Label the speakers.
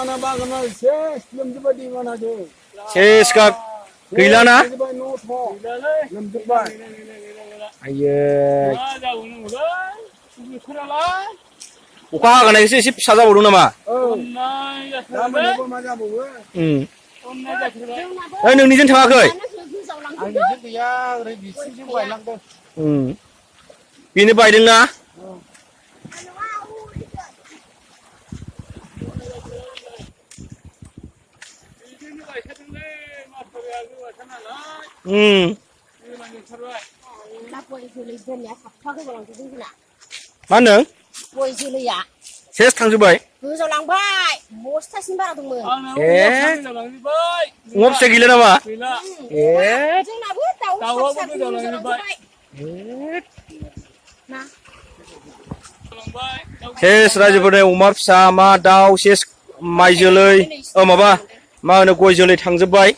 Speaker 1: बागाना बागाना सेस लोमजोब्बाय दैबानाजों
Speaker 2: सेस गैलाना
Speaker 1: लोमजोब्बाय
Speaker 2: आयै
Speaker 3: मा जाबावनांगौलै बोथोरालाय
Speaker 2: अखा हागानायसो एसे फिसा जाबावदों नामा
Speaker 3: अननाय
Speaker 1: दा
Speaker 3: जाथारबाय
Speaker 1: मोनायावबो मा जाबावो
Speaker 3: अननाय जाथारबाय
Speaker 2: ओइ नोंनिजों थाङाखै
Speaker 1: आंनिजों गैया ओरै बिसिजों बायलांदों
Speaker 2: बेनो बायदोंना
Speaker 3: बिदिनो गायखादोंलै माथारिया गोबाथार नालाय गोबांजोबथारबाय
Speaker 2: मा होनदों
Speaker 4: गय जोलैया
Speaker 2: सेस थांजोब्बाय
Speaker 4: गोजावलांबाय बस्थासिम बारा दंमोन
Speaker 3: आंनाव अमा फिसा गोजावलांजोब्बाय
Speaker 2: अमा फिसा गैला नामा
Speaker 3: गैला
Speaker 4: जोंनाबो दाउ
Speaker 3: दाउआबो
Speaker 4: फिसा फिसा
Speaker 3: गोजावलांजोब्बाय
Speaker 4: ना
Speaker 2: सेस रायजोफोरनि अमा फिसा मा दाउ सेस माइ जोलै माबा मा होनो गय जोलै थांजोब्बाय